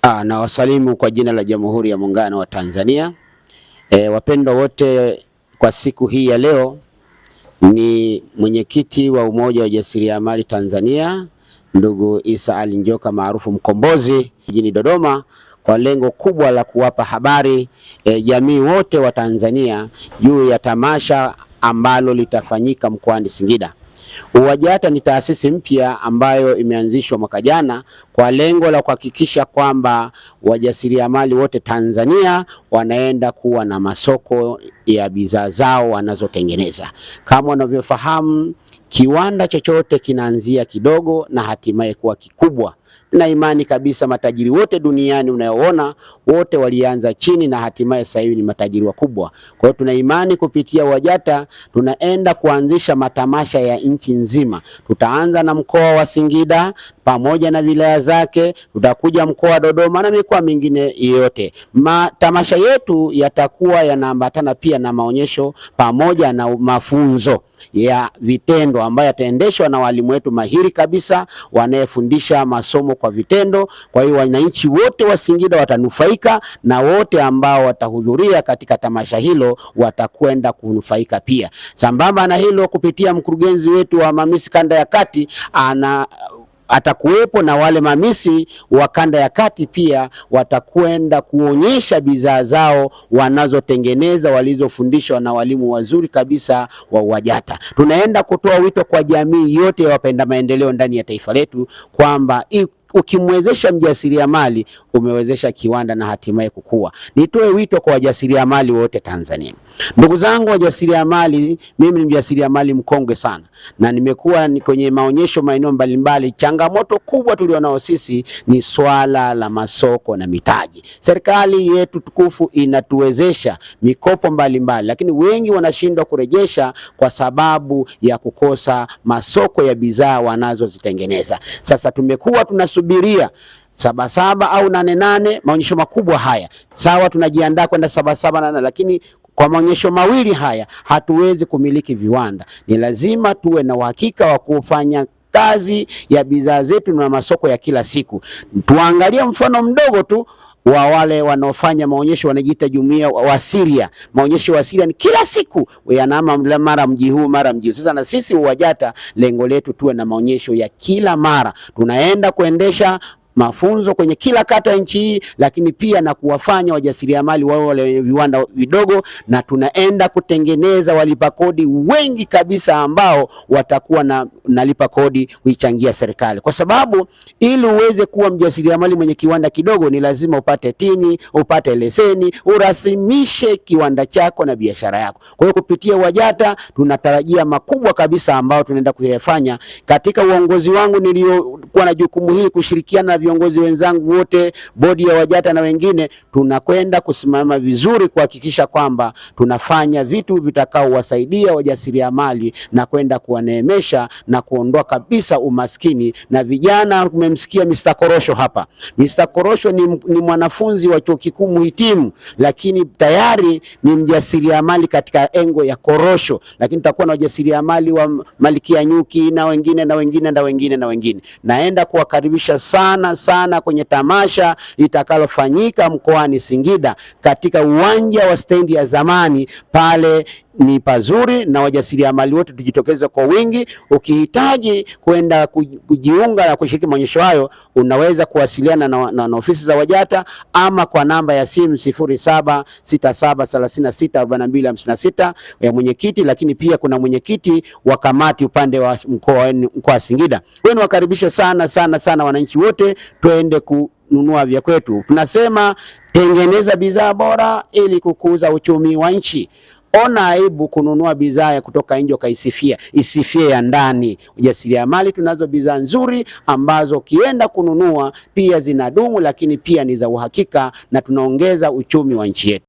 Na wasalimu kwa jina la Jamhuri ya Muungano wa Tanzania. Wapendwa wote, kwa siku hii ya leo ni mwenyekiti wa Umoja wa Jasiriamali Tanzania ndugu Isa Ali Njoka maarufu Mkombozi jijini Dodoma, kwa lengo kubwa la kuwapa habari jamii wote wa Tanzania juu ya tamasha ambalo litafanyika mkoani Singida. UWAJATA ni taasisi mpya ambayo imeanzishwa mwaka jana kwa lengo la kuhakikisha kwamba wajasiriamali wote Tanzania wanaenda kuwa na masoko ya bidhaa zao wanazotengeneza. Kama unavyofahamu, kiwanda chochote kinaanzia kidogo na hatimaye kuwa kikubwa. Na imani kabisa matajiri wote duniani unayoona wote walianza chini na hatimaye sasa hivi ni matajiri wakubwa. Kwa hiyo tuna imani kupitia UWAJATA tunaenda kuanzisha matamasha ya nchi nzima. Tutaanza na mkoa wa Singida pamoja na wilaya zake, tutakuja mkoa wa Dodoma na mikoa mingine yote. Matamasha yetu yatakuwa yanaambatana pia na maonyesho pamoja na mafunzo ya vitendo ambayo yataendeshwa na walimu wetu mahiri kabisa wanayefundisha masomo kwa vitendo. Kwa hiyo wananchi wote wa Singida watanufaika na wote ambao watahudhuria katika tamasha hilo watakwenda kunufaika pia. Sambamba na hilo, kupitia mkurugenzi wetu wa mamisi kanda ya kati atakuwepo na wale mamisi wa kanda ya kati pia watakwenda kuonyesha bidhaa zao wanazotengeneza walizofundishwa na walimu wazuri kabisa wa UWAJATA. Tunaenda kutoa wito kwa jamii yote ya wapenda maendeleo ndani ya taifa letu kwamba ukimwezesha mjasiriamali umewezesha kiwanda na hatimaye kukua. Nitoe wito kwa wajasiriamali wote Tanzania. Ndugu zangu wajasiriamali, mimi ni mjasiriamali mkongwe sana na nimekuwa kwenye maonyesho maeneo mbalimbali. Changamoto kubwa tulionao sisi ni swala la masoko na mitaji. Serikali yetu tukufu inatuwezesha mikopo mbalimbali, lakini wengi wanashindwa kurejesha kwa sababu ya kukosa masoko ya bidhaa wanazozitengeneza. Sasa tumekuwa tunasubiria Sabasaba au 88 maonyesho makubwa haya. Sawa, tunajiandaa kwenda Sabasaba na lakini kwa maonyesho mawili haya hatuwezi kumiliki viwanda. Ni lazima tuwe na uhakika wa kufanya kazi ya bidhaa zetu na masoko ya kila siku. Tuangalie mfano mdogo tu wa wale wanaofanya maonyesho wanajiita jumuiya wa Syria. Maonyesho wa Syria ni kila siku yanama mara mji huu mara mji. Sasa na sisi UWAJATA lengo letu tuwe na maonyesho ya kila mara. Tunaenda kuendesha mafunzo kwenye kila kata nchi hii, lakini pia na kuwafanya wajasiriamali wao wale viwanda vidogo, na tunaenda kutengeneza walipa kodi wengi kabisa ambao watakuwa nalipa kodi kuichangia serikali. Kwa sababu ili uweze kuwa mjasiriamali mwenye kiwanda kidogo ni lazima upate tini, upate leseni, urasimishe kiwanda chako na biashara yako. Kwa hiyo kupitia UWAJATA tunatarajia makubwa kabisa ambao tunaenda kuyafanya. Katika uongozi wangu niliokuwa na jukumu hili kushirikiana na viongozi wenzangu wote, bodi ya UWAJATA na wengine, tunakwenda kusimama vizuri kuhakikisha kwamba tunafanya vitu vitakao wasaidia wajasiriamali na kwenda kuwaneemesha na kuondoa kabisa umaskini. Na vijana, umemsikia Mr. Korosho hapa. Mr. Korosho ni mwanafunzi wa chuo kikuu muhitimu, lakini tayari ni mjasiriamali katika engo ya korosho. Lakini tutakuwa na wajasiriamali wa Malikia Nyuki na wengine na wengine na wengine na wengine. Naenda kuwakaribisha sana kwenye tamasha litakalofanyika mkoani Singida katika uwanja wa stendi ya zamani. Pale ni pazuri na wajasiriamali wote tujitokeze kwa wingi. Ukihitaji kwenda kujiunga na kushiriki maonyesho hayo, unaweza kuwasiliana na ofisi za UWAJATA ama kwa namba ya simu 0767364256 ya mwenyekiti, lakini pia kuna mwenyekiti wa kamati upande wa mkoa wa Singida. Wewe wakaribisha sana wananchi wote twende kununua vya kwetu. Tunasema tengeneza bidhaa bora ili kukuza uchumi wa nchi. Ona aibu kununua bidhaa kutoka nje ukaisifia, isifie ya ndani. Ujasiriamali tunazo bidhaa nzuri ambazo kienda kununua pia zinadumu, lakini pia ni za uhakika na tunaongeza uchumi wa nchi yetu.